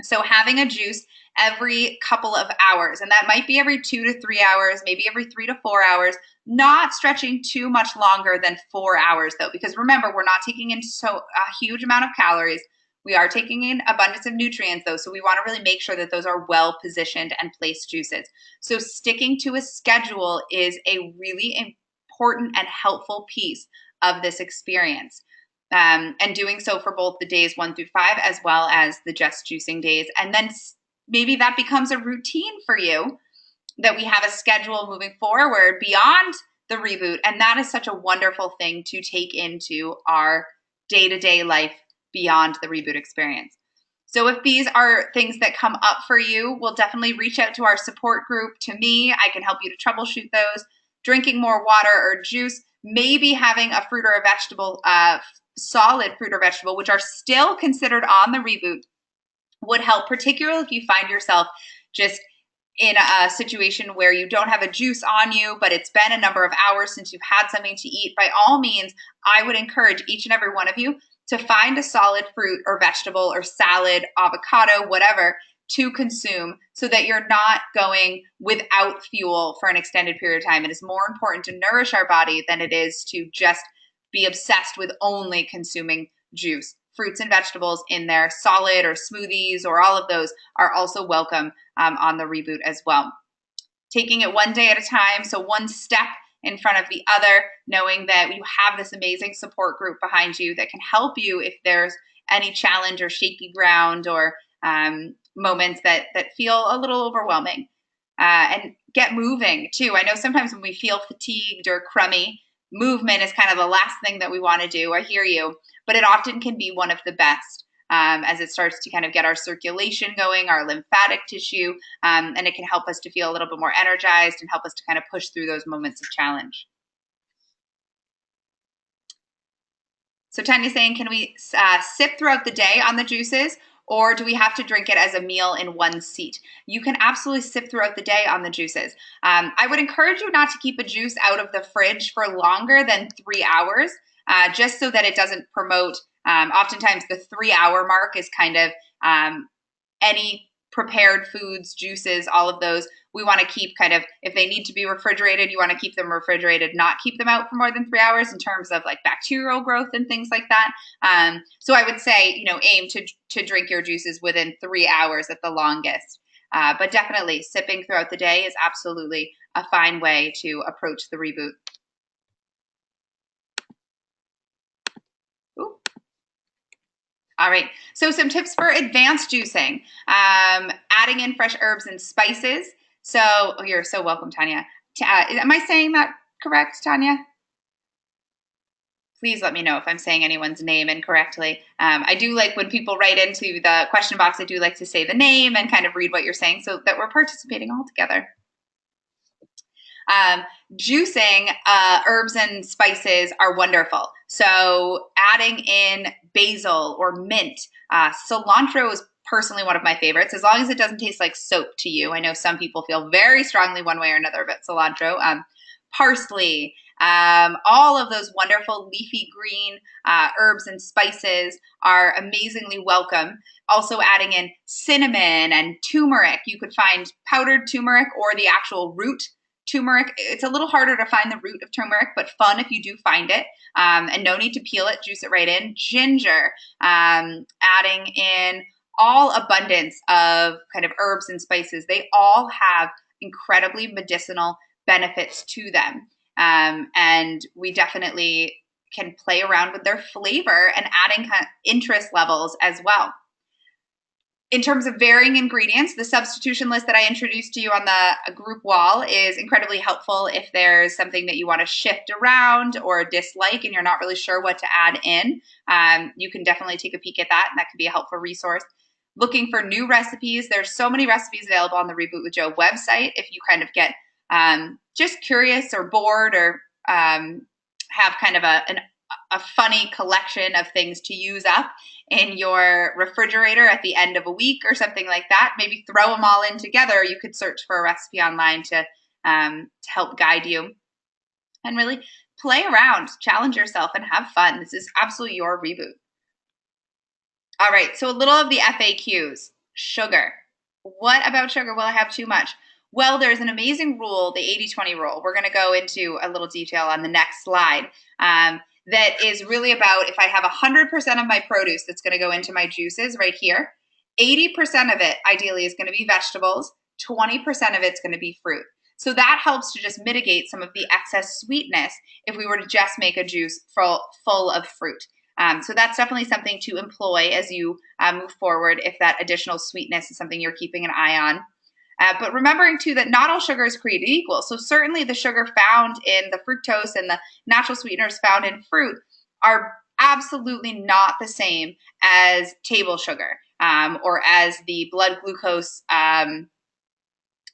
So having a juice every couple of hours, and that might be every 2 to 3 hours, maybe every 3 to 4 hours, not stretching too much longer than 4 hours though, because remember, we're not taking in a huge amount of calories. We are taking in abundance of nutrients though, so we want to really make sure that those are well positioned and placed juices. So sticking to a schedule is a really important and helpful piece of this experience. And doing so for both the days 1 through 5, as well as the just juicing days. And then maybe that becomes a routine for you, that we have a schedule moving forward beyond the reboot. And that is such a wonderful thing to take into our day-to-day life beyond the reboot experience. So if these are things that come up for you, we'll definitely reach out to our support group, to me. I can help you to troubleshoot those. Drinking more water or juice, maybe having a fruit or a vegetable, solid fruit or vegetable, which are still considered on the reboot, would help, particularly if you find yourself just in a situation where you don't have a juice on you, but it's been a number of hours since you've had something to eat. By all means, I would encourage each and every one of you to find a solid fruit or vegetable or salad, avocado, whatever, to consume, so that you're not going without fuel for an extended period of time. It is more important to nourish our body than it is to just be obsessed with only consuming juice. Fruits and vegetables in there, solid or smoothies or all of those, are also welcome on the reboot as well. Taking it one day at a time, so one step in front of the other, knowing that you have this amazing support group behind you that can help you if there's any challenge or shaky ground or moments that feel a little overwhelming. And get moving too. I know sometimes when we feel fatigued or crummy, movement is kind of the last thing that we want to do. I hear you, but it often can be one of the best. as it starts to kind of get our circulation going, our lymphatic tissue, and it can help us to feel a little bit more energized and help us to kind of push through those moments of challenge. So Tanya's saying, can we sip throughout the day on the juices, or do we have to drink it as a meal in one seat? You can absolutely sip throughout the day on the juices. I would encourage you not to keep a juice out of the fridge for longer than 3 hours, just so that it doesn't promote, oftentimes the 3-hour mark is kind of any prepared foods, juices, all of those, we want to keep kind of, if they need to be refrigerated, you want to keep them refrigerated, not keep them out for more than 3 hours in terms of like bacterial growth and things like that. So I would say, aim to drink your juices within 3 hours at the longest. But definitely sipping throughout the day is absolutely a fine way to approach the reboot. All right, so some tips for advanced juicing. Adding in fresh herbs and spices. So, you're so welcome, Tanya. Am I saying that correct, Tanya? Please let me know if I'm saying anyone's name incorrectly. I do like when people write into the question box, I do like to say the name and kind of read what you're saying so that we're participating all together. Juicing herbs and spices are wonderful. So adding in basil or mint, cilantro is personally one of my favorites, as long as it doesn't taste like soap to you. I know some people feel very strongly one way or another about cilantro. Parsley, all of those wonderful leafy green herbs and spices are amazingly welcome. Also adding in cinnamon and turmeric. You could find powdered turmeric or the actual root turmeric. It's a little harder to find the root of turmeric, but fun if you do find it. And no need to peel it, juice it right in. Ginger, adding in all abundance of kind of herbs and spices. They all have incredibly medicinal benefits to them. And we definitely can play around with their flavor and adding kind of interest levels as well. In terms of varying ingredients, the substitution list that I introduced to you on the group wall is incredibly helpful if there's something that you want to shift around or dislike and you're not really sure what to add in. You can definitely take a peek at that, and that could be a helpful resource. Looking for new recipes, there's so many recipes available on the Reboot with Jo website. If you kind of get just curious or bored or have kind of a funny collection of things to use up in your refrigerator at the end of a week or something like that, maybe throw them all in together. You could search for a recipe online to help guide you and really play around, challenge yourself, and have fun. This is absolutely your reboot. All right, so a little of the FAQs. Sugar. What about sugar? Will I have too much? Well, there's an amazing rule, the 80-20 rule. We're going to go into a little detail on the next slide. That is really about if I have 100% of my produce that's going to go into my juices right here, 80% of it ideally is going to be vegetables, 20% of it's going to be fruit. So that helps to just mitigate some of the excess sweetness if we were to just make a juice full of fruit. So that's definitely something to employ as you move forward if that additional sweetness is something you're keeping an eye on. But remembering, too, that not all sugar is created equal. So certainly the sugar found in the fructose and the natural sweeteners found in fruit are absolutely not the same as table sugar or as the blood glucose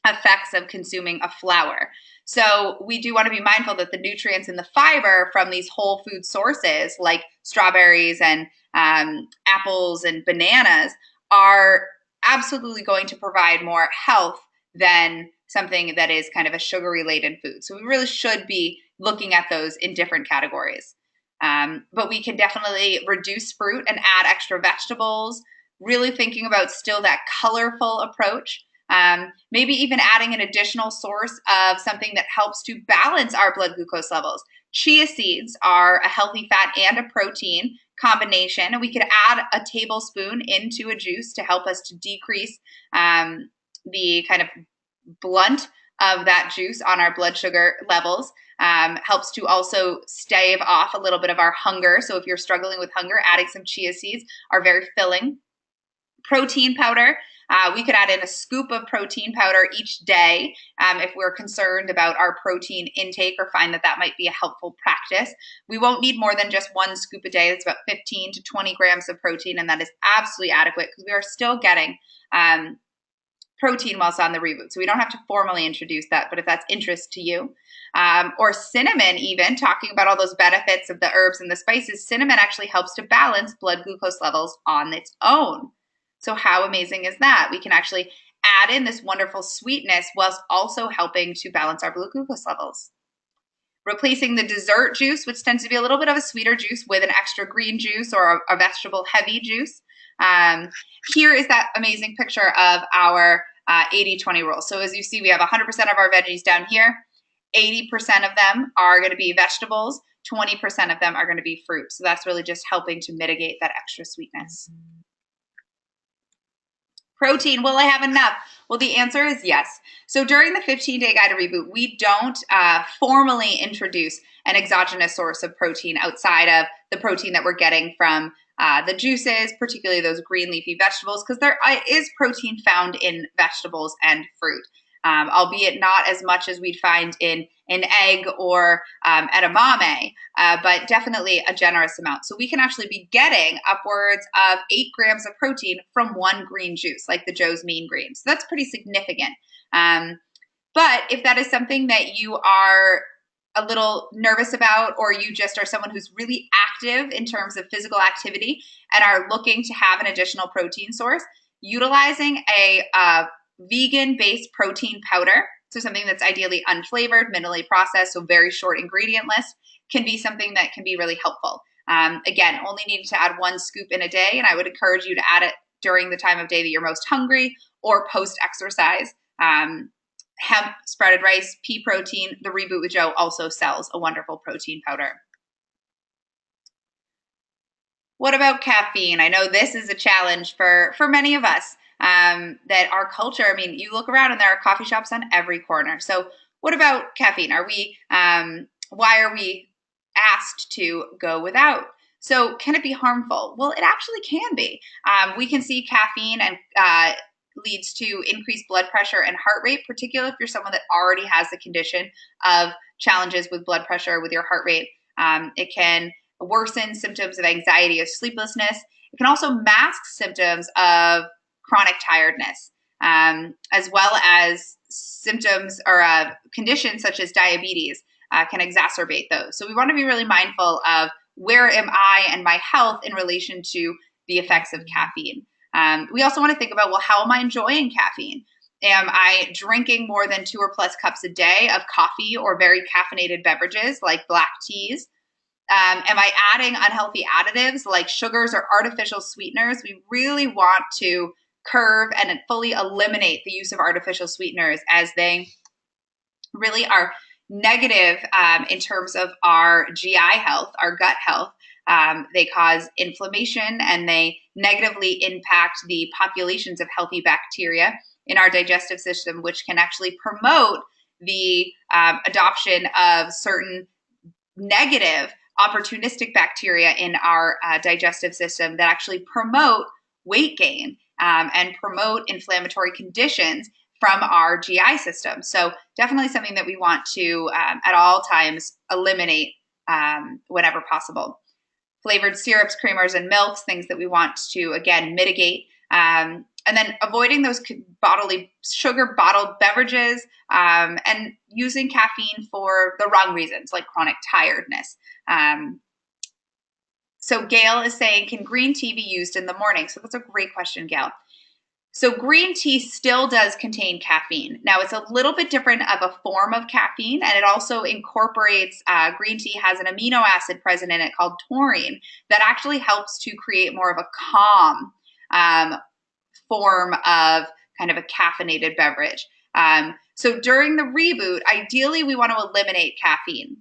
effects of consuming a flour. So we do want to be mindful that the nutrients and the fiber from these whole food sources like strawberries and apples and bananas are absolutely going to provide more health than something that is kind of a sugar-related food. So we really should be looking at those in different categories. But we can definitely reduce fruit and add extra vegetables, really thinking about still that colorful approach. Maybe even adding an additional source of something that helps to balance our blood glucose levels. Chia seeds are a healthy fat and a protein combination, and we could add a tablespoon into a juice to help us to decrease the kind of blunt of that juice on our blood sugar levels. Helps to also stave off a little bit of our hunger. So if you're struggling with hunger, adding some chia seeds are very filling. Protein powder. We could add in a scoop of protein powder each day if we're concerned about our protein intake or find that that might be a helpful practice. We won't need more than just one scoop a day. That's about 15 to 20 grams of protein, and that is absolutely adequate because we are still getting protein whilst on the reboot. So we don't have to formally introduce that, but if that's interest to you. Or cinnamon even, talking about all those benefits of the herbs and the spices, cinnamon actually helps to balance blood glucose levels on its own. So how amazing is that? We can actually add in this wonderful sweetness whilst also helping to balance our blood glucose levels. Replacing the dessert juice, which tends to be a little bit of a sweeter juice, with an extra green juice or a vegetable heavy juice. Here is that amazing picture of our 80-20 rule. So as you see, we have 100% of our veggies down here. 80% of them are going to be vegetables. 20% of them are going to be fruit. So that's really just helping to mitigate that extra sweetness. Protein, will I have enough? Well, the answer is yes. So during the 15-day guided reboot, we don't formally introduce an exogenous source of protein outside of the protein that we're getting from the juices, particularly those green leafy vegetables, because there is protein found in vegetables and fruit, albeit not as much as we'd find in an egg or edamame, but definitely a generous amount. So we can actually be getting upwards of 8 grams of protein from one green juice, like the Joe's Mean Green. So that's pretty significant. But if that is something that you are a little nervous about, or you just are someone who's really active in terms of physical activity and are looking to have an additional protein source, utilizing a vegan-based protein powder, so something that's ideally unflavored, minimally processed, so very short ingredient list, can be something that can be really helpful. Again, only needing to add 1 scoop in a day, and I would encourage you to add it during the time of day that you're most hungry or post-exercise. Hemp, sprouted rice, pea protein, the Reboot with Joe also sells a wonderful protein powder. What about caffeine? I know this is a challenge for many of us, that our culture, I mean, you look around and there are coffee shops on every corner. So what about caffeine? Why are we asked to go without? So can it be harmful? Well, it actually can be. We can see caffeine and leads to increased blood pressure and heart rate, particularly if you're someone that already has the condition of challenges with blood pressure, with your heart rate. It can worsen symptoms of anxiety, of sleeplessness. It can also mask symptoms of chronic tiredness, as well as symptoms or conditions such as diabetes can exacerbate those. So we want to be really mindful of where am I and my health in relation to the effects of caffeine. We also want to think about, well, how am I enjoying caffeine? Am I drinking more than 2 or plus cups a day of coffee or very caffeinated beverages like black teas? Am I adding unhealthy additives like sugars or artificial sweeteners? We really want to curb and fully eliminate the use of artificial sweeteners, as they really are negative in terms of our GI health, our gut health. They cause inflammation and they negatively impact the populations of healthy bacteria in our digestive system, which can actually promote the adoption of certain negative opportunistic bacteria in our digestive system that actually promote weight gain and promote inflammatory conditions from our GI system. So definitely something that we want to at all times eliminate whenever possible. Flavored syrups, creamers, and milks, things that we want to, again, mitigate. And then avoiding those sugar bottled beverages and using caffeine for the wrong reasons, like chronic tiredness. So Gail is saying, can green tea be used in the morning? So that's a great question, Gail. So green tea still does contain caffeine. Now, it's a little bit different of a form of caffeine, and it also incorporates, green tea has an amino acid present in it called taurine that actually helps to create more of a calm form of kind of a caffeinated beverage. So during the reboot, ideally, we want to eliminate caffeine.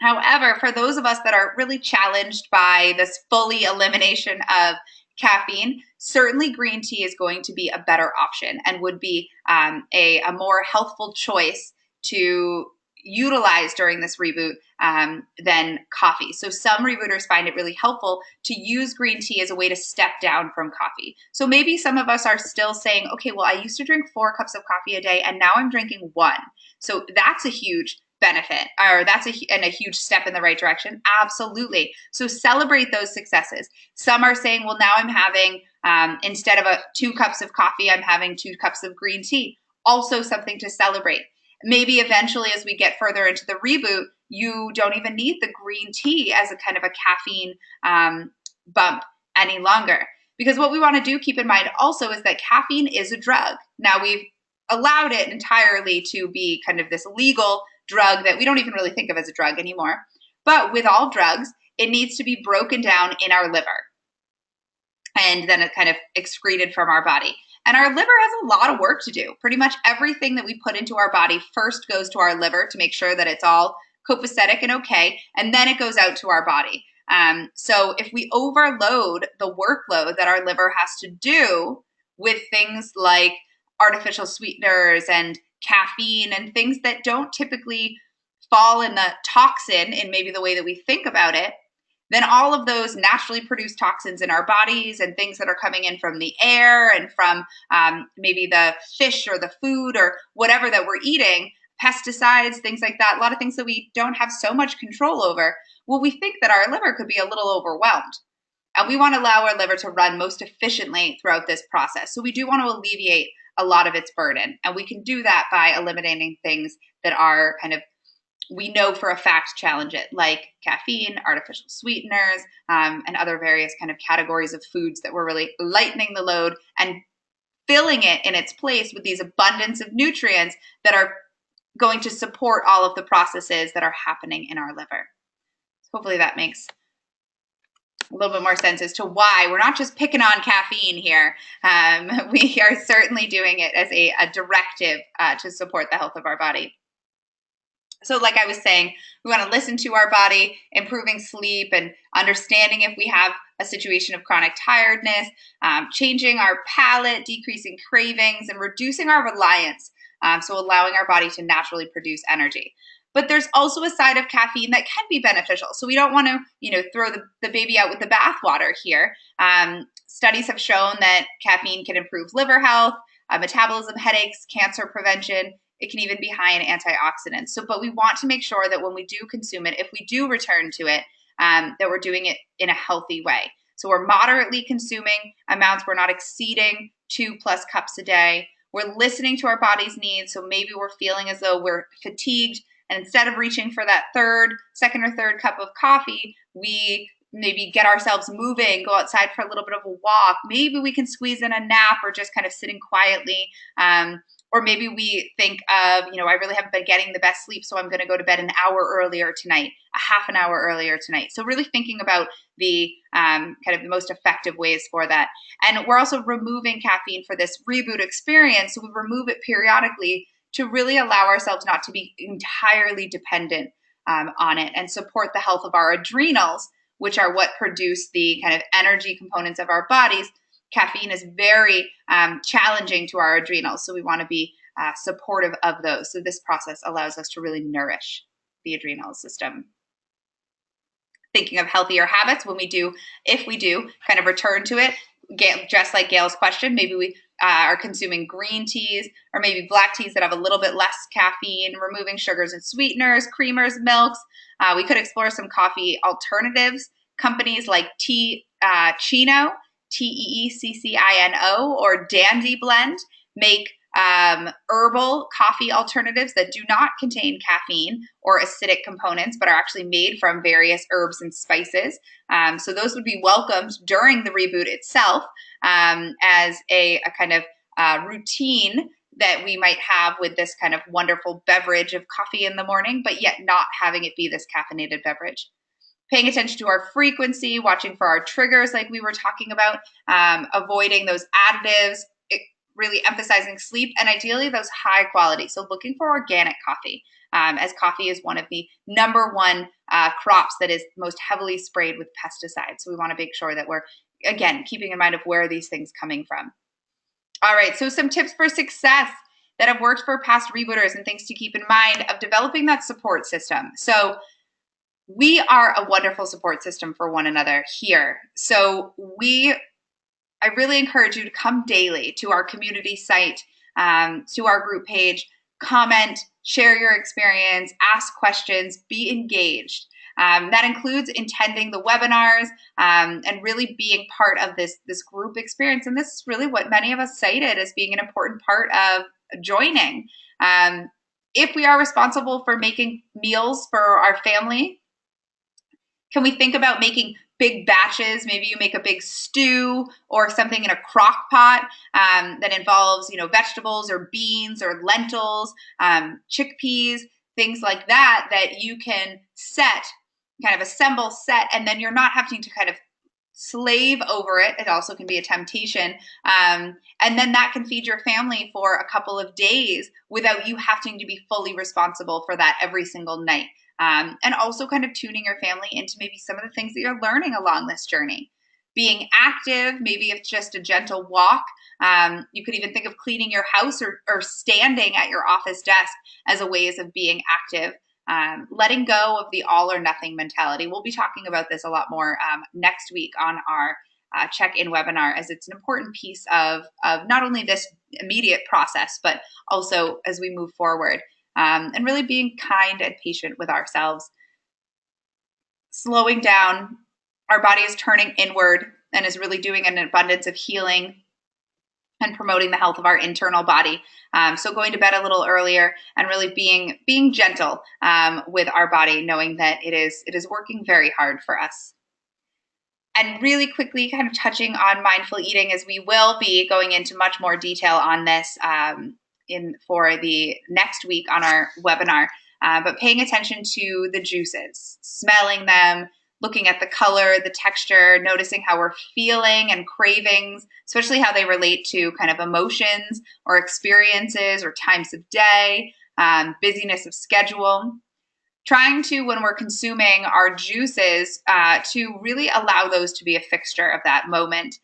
However, for those of us that are really challenged by this fully elimination of caffeine, certainly green tea is going to be a better option and would be a more healthful choice to utilize during this reboot than coffee. So some rebooters find it really helpful to use green tea as a way to step down from coffee. So maybe some of us are still saying, okay, well, I used to drink 4 cups of coffee a day and now I'm drinking 1. So that's a huge benefit, or that's a huge step in the right direction. Absolutely. So celebrate those successes. Some are saying, well, now I'm having, instead of 2 cups of coffee, I'm having 2 cups of green tea. Also something to celebrate. Maybe eventually, as we get further into the reboot, you don't even need the green tea as a kind of a caffeine bump any longer. Because what we want to do, keep in mind also, is that caffeine is a drug. Now, we've allowed it entirely to be kind of this legal drug that we don't even really think of as a drug anymore. But with all drugs, it needs to be broken down in our liver. And then it's kind of excreted from our body. And our liver has a lot of work to do. Pretty much everything that we put into our body first goes to our liver to make sure that it's all copacetic and okay, and then it goes out to our body. So if we overload the workload that our liver has to do with things like artificial sweeteners and caffeine and things that don't typically fall in the toxin in maybe the way that we think about it, then all of those naturally produced toxins in our bodies and things that are coming in from the air and from maybe the fish or the food or whatever that we're eating, pesticides, things like that, a lot of things that we don't have so much control over, well, we think that our liver could be a little overwhelmed. And we want to allow our liver to run most efficiently throughout this process. So we do want to alleviate a lot of its burden. And we can do that by eliminating things that are kind of, we know for a fact, challenge it, like caffeine, artificial sweeteners, and other various kind of categories of foods that we're really lightening the load and filling it in its place with these abundance of nutrients that are going to support all of the processes that are happening in our liver. So hopefully that makes a little bit more sense as to why we're not just picking on caffeine here. We are certainly doing it as a directive to support the health of our body. So like I was saying, we want to listen to our body, improving sleep and understanding if we have a situation of chronic tiredness, changing our palate, decreasing cravings, and reducing our reliance. So allowing our body to naturally produce energy. But there's also a side of caffeine that can be beneficial. So we don't want to, throw the baby out with the bathwater here. Studies have shown that caffeine can improve liver health, metabolism, headaches, cancer prevention. It can even be high in antioxidants. But we want to make sure that when we do consume it, if we do return to it, that we're doing it in a healthy way. So we're moderately consuming amounts. We're not exceeding 2+ cups a day. We're listening to our body's needs. So maybe we're feeling as though we're fatigued. And instead of reaching for that second or third cup of coffee, we maybe get ourselves moving, go outside for a little bit of a walk. Maybe we can squeeze in a nap or just kind of sitting quietly. Or maybe we think of, I really haven't been getting the best sleep, so I'm going to go to bed an hour earlier tonight, a half an hour earlier tonight. So really thinking about the kind of the most effective ways for that. And we're also removing caffeine for this reboot experience. So we remove it periodically to really allow ourselves not to be entirely dependent on it and support the health of our adrenals, which are what produce the kind of energy components of our bodies. Caffeine is very challenging to our adrenals, so we want to be supportive of those. So this process allows us to really nourish the adrenal system. Thinking of healthier habits, if we do kind of return to it, just like Gail's question, maybe we are consuming green teas or maybe black teas that have a little bit less caffeine, removing sugars and sweeteners, creamers, milks. We could explore some coffee alternatives. Companies like Teeccino, Teeccino, or Dandy Blend make herbal coffee alternatives that do not contain caffeine or acidic components, but are actually made from various herbs and spices. So those would be welcomed during the reboot itself as a kind of routine that we might have with this kind of wonderful beverage of coffee in the morning, but yet not having it be this caffeinated beverage. Paying attention to our frequency, watching for our triggers like we were talking about, avoiding those additives, really emphasizing sleep, and ideally those high quality. So looking for organic coffee, as coffee is one of the number one crops that is most heavily sprayed with pesticides. So we want to make sure that we're, again, keeping in mind of where are these things coming from. All right, so some tips for success. that have worked for past rebooters and things to keep in mind of developing that support system. So we are a wonderful support system for one another here. So I really encourage you to come daily to our community site, to our group page, comment, share your experience, ask questions, be engaged. That includes attending the webinars and really being part of this group experience. And this is really what many of us cited as being an important part of joining. If we are responsible for making meals for our family, can we think about making big batches? Maybe you make a big stew or something in a crock pot that involves, vegetables or beans or lentils, chickpeas, things like that, that you can kind of assemble, set, and then you're not having to kind of slave over it. It also can be a temptation. And then that can feed your family for a couple of days without you having to be fully responsible for that every single night. And also kind of tuning your family into maybe some of the things that you're learning along this journey. Being active, maybe it's just a gentle walk. You could even think of cleaning your house or standing at your office desk as a ways of being active. Letting go of the all or nothing mentality. We'll be talking about this a lot more next week on our check-in webinar, as it's an important piece of not only this immediate process, but also as we move forward. And really being kind and patient with ourselves. Slowing down, our body is turning inward and is really doing an abundance of healing and promoting the health of our internal body. So going to bed a little earlier and really being gentle with our body, knowing that it is working very hard for us. And really quickly kind of touching on mindful eating, as we will be going into much more detail on this for the next week on our webinar, but paying attention to the juices, smelling them, looking at the color, the texture, noticing how we're feeling and cravings, especially how they relate to kind of emotions or experiences or times of day, busyness of schedule. Trying to, when we're consuming our juices, to really allow those to be a fixture of that moment.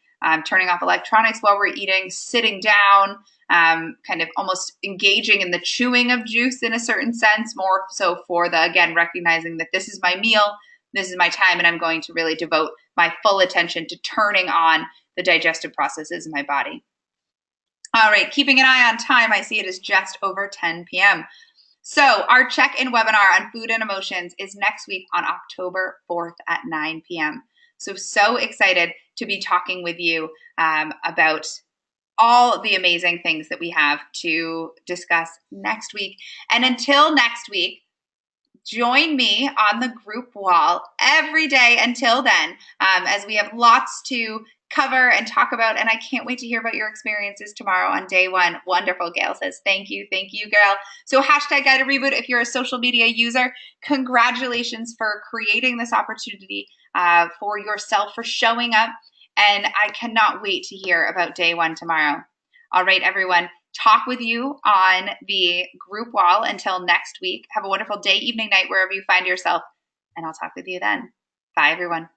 Turning off electronics while we're eating, sitting down, kind of almost engaging in the chewing of juice in a certain sense, more so for again, recognizing that this is my meal, this is my time, and I'm going to really devote my full attention to turning on the digestive processes in my body. All right, keeping an eye on time, I see it is just over 10 p.m. So our check-in webinar on food and emotions is next week on October 4th at 9 p.m. So excited to be talking with you about all the amazing things that we have to discuss next week. And until next week, join me on the group wall every day until then, as we have lots to cover and talk about. And I can't wait to hear about your experiences tomorrow on day one. Wonderful. Gail says, thank you, girl. So hashtag Guided Reboot if you're a social media user. Congratulations for creating this opportunity for yourself, for showing up. And I cannot wait to hear about day one tomorrow. All right, everyone. Talk with you on the group wall until next week. Have a wonderful day, evening, night, wherever you find yourself. And I'll talk with you then. Bye, everyone.